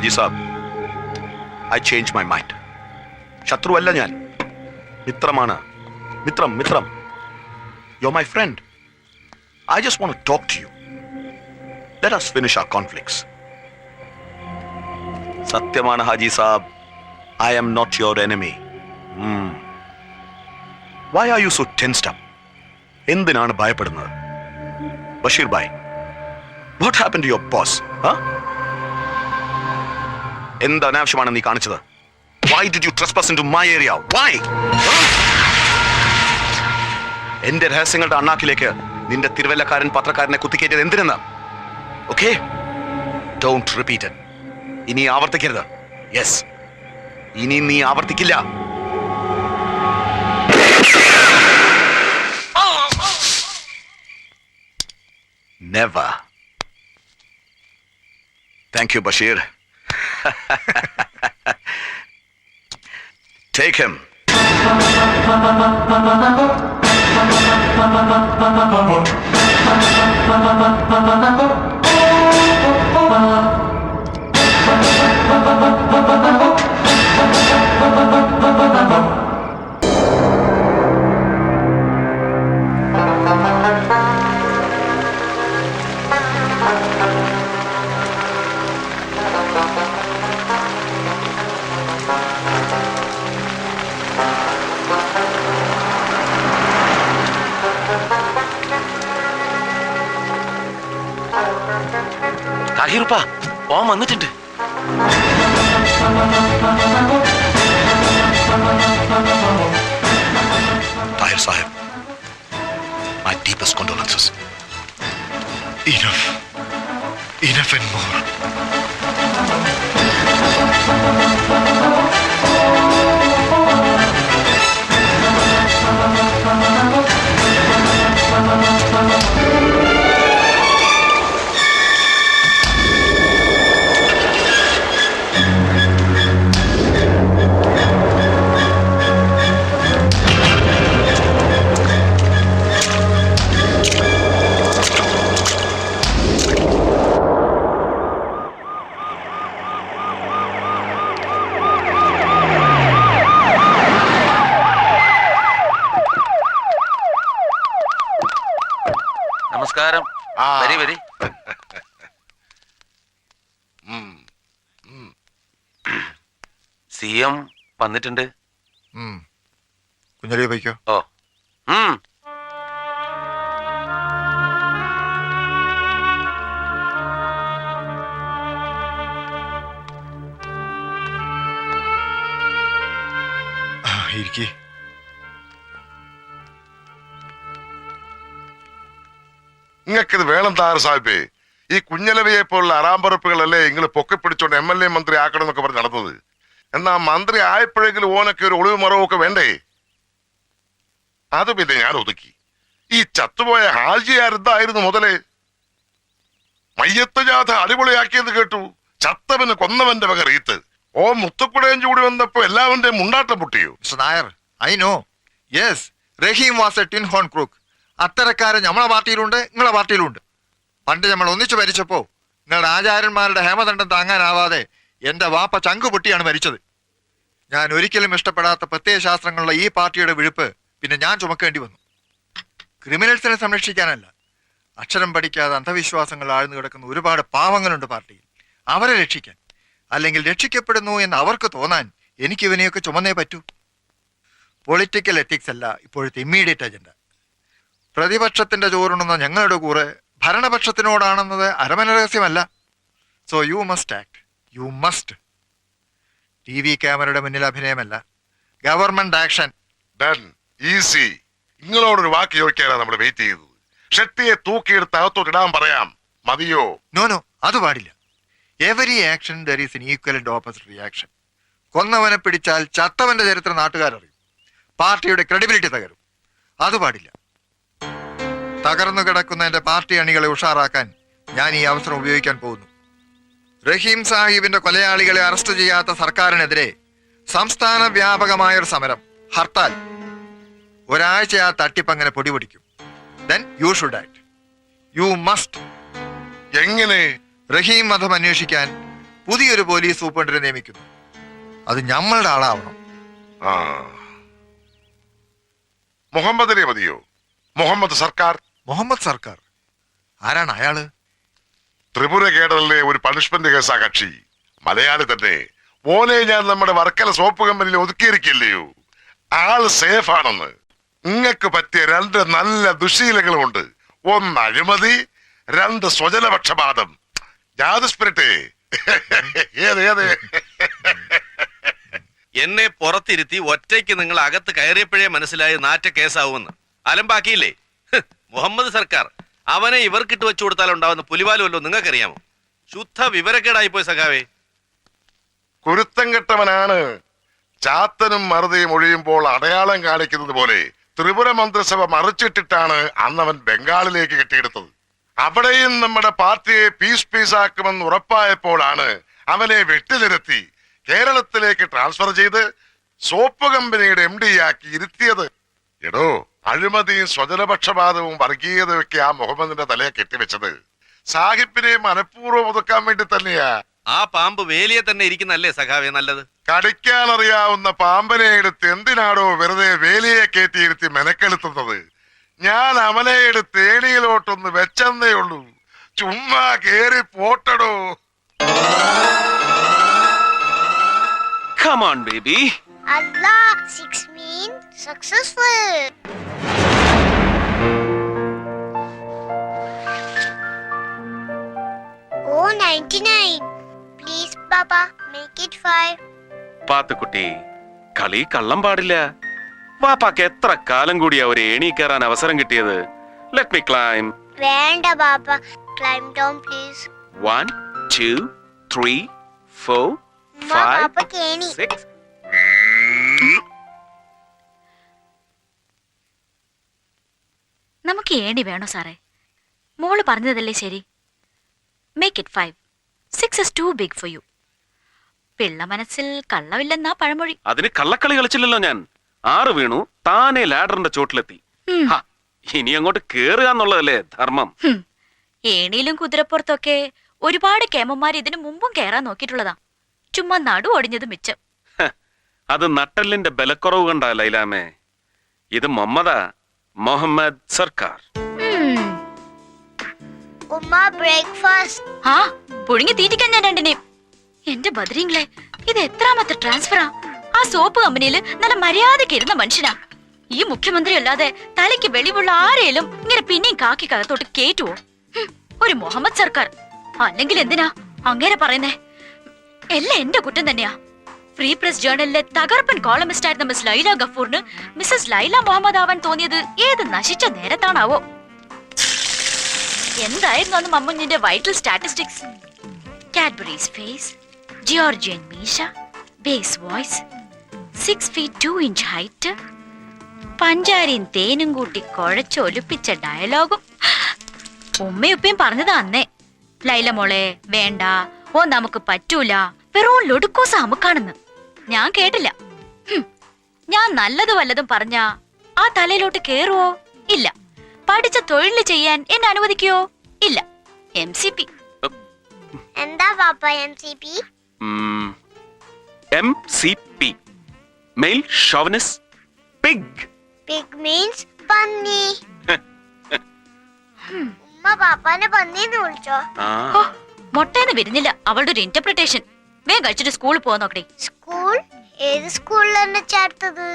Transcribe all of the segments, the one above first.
Haji Saab, I changed my mind. Shatru alla njan. Mitramana. Mitram. You're my friend. I just want to talk to you. Let us finish our conflicts. Satyamana Haji Saab, I am not your enemy. Why are you so tensed up? എന്തിനാണ് ഭയപ്പെടുന്നത്? Basheer bhai, what happened to your boss? എന്ത് അനാവശ്യമാണ് നീ കാണിച്ചത്? Why did you trespass into my area? Why? എന്റെ രഹസ്യങ്ങളുടെ അണ്ണാക്കിലേക്ക് നിന്റെ തിരുവല്ലക്കാരൻ പത്രക്കാരനെ കുത്തിക്കേറ്റത് എന്തിനെന്ന്? Okay? Don't repeat it. ഇനി ആവർത്തിക്കരുത്. Yes. ഇനി നീ ആവർത്തിക്കില്ല. Never. Thank you, Bashir. Take him. താഹിറുപ്പാ, ഓൻ വന്നിട്ടുണ്ട്. Tahir Sahib, my deepest condolences. Enough and more. നമസ്കാരം. വരി. CM വന്നിട്ടുണ്ട്. കുഞ്ഞലി പോയിക്കോ. ഓ. ഇരിക്കേ. നിങ്ങൾക്കിത് വേണം താർ സാഹിബേ. ഈ കുഞ്ഞലവിയെ പോലുള്ള അറാമ്പറപ്പുകളല്ലേ നിങ്ങൾ പൊക്കിപ്പിടിച്ചോണ്ട് MLA മന്ത്രി ആക്കണം എന്നൊക്കെ പറഞ്ഞ് നടന്നത്. എന്നാ മന്ത്രി ആയപ്പോഴെങ്കിലും ഓനൊക്കെ ഒരു ഒളിവ് മറവൊക്കെ വേണ്ടേ? അത് പിന്നെ ഞാൻ ഒതുക്കി. ഈ ചത്തുപോയ ഹാജിയാരെന്തായിരുന്നു മുതലേ? മയ്യത്ത് ജാഥ അടിപൊളിയാക്കിയത് കേട്ടു. ചത്തവന് കൊന്നവന്റെ വക റീത്ത്. ഓ മുത്തുക്കുടയും കൂടി വന്നപ്പോ എല്ലാവന്റെയും മുണ്ടാട്ടം പൊട്ടിയോ? Nair, I know. Yes, Rahim was a twin horn crook. അത്തരക്കാരൻ നമ്മളെ പാർട്ടിയിലുണ്ട്, നിങ്ങളെ പാർട്ടിയിലുണ്ട്. പണ്ട് നമ്മൾ ഒന്നിച്ചു മരിച്ചപ്പോ നിങ്ങളുടെ ആചാര്യന്മാരുടെ ഹേമദണ്ഡം താങ്ങാനാവാതെ എന്റെ വാപ്പ ചങ്കു പൊട്ടിയാണ് മരിച്ചത്. ഞാൻ ഒരിക്കലും ഇഷ്ടപ്പെടാത്ത പ്രത്യയശാസ്ത്രങ്ങളുള്ള ഈ പാർട്ടിയുടെ വിഴുപ്പ് പിന്നെ ഞാൻ ചുമക്കേണ്ടി വന്നു. ക്രിമിനൽസിനെ സംരക്ഷിക്കാനല്ല, അക്ഷരം പഠിക്കാതെ അന്ധവിശ്വാസങ്ങൾ ആഴ്ന്നു കിടക്കുന്ന ഒരുപാട് പാവങ്ങളുണ്ട് പാർട്ടിയിൽ. അവരെ രക്ഷിക്കാൻ, അല്ലെങ്കിൽ രക്ഷിക്കപ്പെടുന്നു എന്ന് അവർക്ക് തോന്നാൻ എനിക്ക് ഇവനെയൊക്കെ ചുമന്നേ പറ്റൂ. പൊളിറ്റിക്കൽ എത്തിക്സ് അല്ല ഇപ്പോഴത്തെ ഇമ്മീഡിയറ്റ് അജണ്ട. പ്രതിപക്ഷത്തിന്റെ ചോറുണ്ടെന്ന ഞങ്ങളുടെ കൂറ് ഭരണപക്ഷത്തിനോടാണെന്നത് അരമന രഹസ്യമല്ല. So you must act. You must. TV ക്യാമറയുടെ മുന്നിൽ അഭിനയമല്ല, ഗവൺമെന്റ് ആക്ഷൻ. ഈസി. നിങ്ങളോടൊരു വാക്ക് ചോദിക്കാനാണ് നമ്മൾ വെയിറ്റ് ചെയ്തത്. ഷെട്ടിയെ തൂക്കിയെടുത്ത് അകത്തോട്ട് ഇടാൻ പറയാം. മതിയോ? നോ, അത് പാടില്ല. Every action there is an equal and opposite reaction. കൊന്നവനെ പിടിച്ചാൽ ചത്തവന്റെ ചരിത്രം നാട്ടുകാരറിയും. പാർട്ടിയുടെ ക്രെഡിബിലിറ്റി തകരും. അത് പാടില്ല. തകർന്നു കിടക്കുന്ന എന്റെ പാർട്ടി അണികളെ ഉഷാറാക്കാൻ ഞാൻ ഈ അവസരം ഉപയോഗിക്കാൻ പോകുന്നു. റഹീം സാഹിബിന്റെ കൊലയാളികളെ അറസ്റ്റ് ചെയ്യാത്ത സർക്കാരിനെതിരെ സംസ്ഥാന വ്യാപകമായൊരു സമരം, ഹർത്താൽ. ഒരാഴ്ച ആ തട്ടിപ്പങ്ങനെ പൊടിപൊടിക്കും. Then you should act. You must. എങ്ങനെ? റഹീം വധം അന്വേഷിക്കാൻ പുതിയൊരു പോലീസ് സൂപ്രണ്ടിനെ നിയമിക്കുന്നു. അത് ഞമ്മളുടെ ആളാവണം. ആ മുഹമ്മദ് അലി മതിയോ? മുഹമ്മദ് സർക്കാർ. മുഹമ്മദ് സർക്കാർ ആരാണ് അയാള്? ത്രിപുര കേഡറിലെ ഒരു പണിഷ്മെന്റ് കേസാ കക്ഷി. മലയാളി തന്നെ. മോനെ ഞാൻ നമ്മുടെ വർക്കല സോപ്പ് കമ്പനിയിൽ ഒതുക്കിയിരിക്കില്ലയോ? ആള് സേഫ് ആണെന്ന്. നിങ്ങൾക്ക് പറ്റിയ 2 നല്ല ദുശീലങ്ങളുമുണ്ട്. 1 അഴിമതി, 2 സ്വജനപക്ഷപാതം. ജാതി സ്പിരിറ്റ്. ഏത് എന്നെ പുറത്തിരുത്തി ഒറ്റയ്ക്ക് നിങ്ങൾ അകത്ത് കയറിയപ്പോഴേ മനസ്സിലായി നാറ്റ കേസാവുമെന്ന്. അലമ്പാക്കിയില്ലേ മുഹമ്മദ് സർക്കാർ. അവനെ ഇവർക്കിട്ട് വെച്ചു കൊടുത്താൽ ഉണ്ടാവുന്ന പുലിവാലുമല്ലോ നിങ്ങൾക്കറിയാമോ? ശുദ്ധ വിവരക്കേടായി പോയി സഖാവേ. കുരുത്തം കെട്ടവനാണ്. ചാത്തനും മറുതയും ഒഴിയുമ്പോൾ അടയാളം കാണിക്കുന്നത് പോലെ ത്രിപുര മന്ത്രിസഭ മറിച്ചിട്ടിട്ടാണ് അന്നവൻ ബംഗാളിലേക്ക് കെട്ടിയെടുത്തത്. അവിടെയും നമ്മുടെ പാർട്ടിയെ പീസാക്കുമെന്ന് ഉറപ്പായപ്പോഴാണ് അവനെ വെട്ടിനിരത്തി കേരളത്തിലേക്ക് ട്രാൻസ്ഫർ ചെയ്ത് സോപ്പ് കമ്പനിയുടെ MD ആക്കി ഇരുത്തിയത്. എടോ, അഴിമതിയും സ്വജനപക്ഷപാതവും വർഗീയതയൊക്കെ ആ മുഹമ്മദിന്റെ തലയെ കെട്ടിവെച്ചത് സാഹിബിനെ മനഃപൂർവ്വം ഒതുക്കാൻ വേണ്ടി തന്നെയാ. ആ പാമ്പ് വേലിയെ തന്നെ ഇരിക്കുന്നല്ലേ സഖാവേ നല്ലത്? കടിക്കാനറിയാവുന്ന പാമ്പനെ എടുത്ത് എന്തിനാടോ വെറുതെ വേലിയെ കയറ്റിയിരുത്തി മെനക്കെടുത്തുന്നത്? ഞാൻ അവനെ എടുത്ത് ഏണിയിലോട്ടൊന്ന് വെച്ചെന്നേ ഉള്ളൂ. ചുമ്മാ കേറി പോട്ടടോ. Come on, baby. Allah, 6 mean successful. Oh, 99. Please, Papa, make it 5. Pathukutty, കളി കള്ളം പാടില്ല. വാപ്പാക്ക് എത്ര കാലം കൂടിയാ ഒരു ഏണി കയറാൻ അവസരം കിട്ടിയത്? Let me climb. Vanda, Papa. Climb down, please. 1, 2, 3, 4, Ma, 5, Papa, Kenny. 6. നമുക്ക് ഏണി വേണോ സാറേ? മോള് പറഞ്ഞതല്ലേ ശരി. Make it 5. 6 is too big for you. Pillai മനസ്സിൽ കള്ളമില്ലെന്നാ പഴമൊഴി. അതിന് കള്ളക്കളി കളിച്ചില്ലല്ലോ ഞാൻ. 6 വീണു, താനെ ലാഡറിന്റെ ചോട്ടിലെത്തി. ഉം. ഇനി അങ്ങോട്ട് കേറുക എന്നുള്ളതല്ലേ ധർമ്മം. ഏണിയിലും കുതിരപ്പുറത്തൊക്കെ ഒരുപാട് കേമന്മാർ ഇതിനു മുമ്പും കേറാൻ നോക്കിയിട്ടുള്ളതാ. ചുമ്മാ നടു ഒടിഞ്ഞത് മിച്ചം. അത് നട്ടലിന്റെ ബലക്കുറവ് കണ്ടാ ലൈലാമേ. ഇത് മുഹമ്മദ് സർക്കാർ. ഉമ്മ, breakfast. ആ പുഴുങ്ങി തീറ്റിക്കാൻ ഞാൻ രണ്ടിനെയും. എന്റെ ബദ്രീങ്ങളെ, ഇത് എത്രാമത്തെ ട്രാൻസ്ഫറാ? ആ സോപ്പ് കമ്പനിയില് നല്ല മര്യാദക്ക് ഇരുന്ന മനുഷ്യനാ. ഈ മുഖ്യമന്ത്രി അല്ലാതെ തലയ്ക്ക് വെളിവുള്ള ആരേലും ഇങ്ങനെ പിന്നെയും കാക്കി കകത്തോട്ട് കേറ്റുവോ? ഒരു മുഹമ്മദ് സർക്കാർ. അല്ലെങ്കിൽ എന്തിനാ അങ്ങനെ പറയുന്നേ? എല്ലാം എന്റെ കുറ്റം തന്നെയാ. ഫ്രീ പ്രസ് ജേർണലിലെ തകർപ്പൻ കോളമിസ്റ്റ് ആയിരുന്ന മിസ് ലൈല ഗഫൂറിന് മിസ്സസ് ലൈല മുഹമ്മദ് ആവാൻ തോന്നിയത് ഏത് നശിച്ച നേരത്താണാവോ? എന്തായിരുന്നു അന്ന് മമ്മുഞ്ഞിന്റെ vital statistics? Cadbury's face, Georgian മീശ, bass voice, 6 feet 2 inch height, പഞ്ചാരിയും തേനും കൂട്ടി കുഴച്ചൊലിപ്പിച്ച ഡയലോഗും. ഉമ്മയുപ്പയും പറഞ്ഞതാ അന്നേ. ലൈല മോളെ വേണ്ട, ഓ നമുക്ക് പറ്റൂല, വെറും ലൊടുക്കോസ അമുക്കാണെന്ന്. ഞാൻ കേട്ടില്ല. ഞാൻ നല്ലത് വല്ലതും പറഞ്ഞ ആ തലയിലോട്ട് കേറുവോ? ഇല്ല. പഠിച്ച തൊഴിൽ ചെയ്യാൻ എന്നെ അനുവദിക്കുവോ? ഇല്ല. MCP. എന്താ പാപ്പ MCP? MCP, male chauvinist pig. Pig means പന്നി. ഉമ്മ പാപ്പാനെ പന്നിന്ന് വിളിച്ചോ? ഓ, മൊട്ടേന്ന് വരുന്നില്ല അവളുടെ ഒരു ഇന്റർപ്രിട്ടേഷൻ. വേഗം കഴിച്ചിട്ട് സ്കൂളിൽ പോവാൻ നോക്കട്ടെ. സ്കൂൾ? ഏത് സ്കൂളിലാണ് ചേർത്തത്?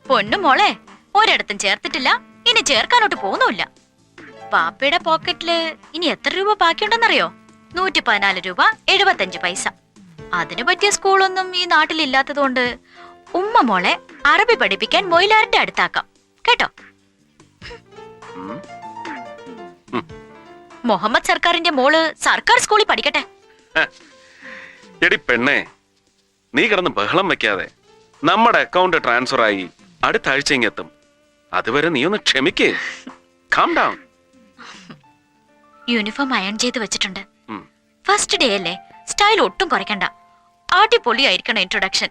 പൊന്നു മോളെ, ഒരിടത്തും ചേർത്തിട്ടില്ല, ഇനി ചേർക്കാനോട്ട് പോകുന്നുമില്ല. പാപ്പയുടെ പോക്കറ്റില് ഇനി എത്ര രൂപ ബാക്കിയുണ്ടെന്നറിയോ? 114 രൂപ 75 പൈസ. അതിനു പറ്റിയ സ്കൂളൊന്നും ഈ നാട്ടിൽ ഇല്ലാത്തതുകൊണ്ട് ഉമ്മ മോളെ അറബി പഠിപ്പിക്കാൻ മൊയിലാറിന്റെ അടുത്താക്കാം കേട്ടോ. മുഹമ്മദ് സർക്കാരിന്റെ മോള് സർക്കാർ സ്കൂളിൽ പഠിക്കട്ടെ. എടി പെണ്ണേ, നീ കിടന്ന് ബഹളം വെക്കാതെ. നമ്മുടെ അക്കൗണ്ട് ട്രാൻസ്ഫർ ആയി അടുത്ത ആഴ്ച ഇങ്ങെത്തും. അതുവരെ നീ ഒന്ന് ക്ഷമിക്കേ. Calm down. യൂണിഫോം അയൺ ചെയ്ത് വെച്ചിട്ടുണ്ട്. ഫസ്റ്റ് ഡേ അല്ലേ, സ്റ്റൈൽ ഒട്ടും കുറയ്ക്കണ്ട. അടിപൊളിയായിരിക്കണം ഇൻട്രൊഡക്ഷൻ.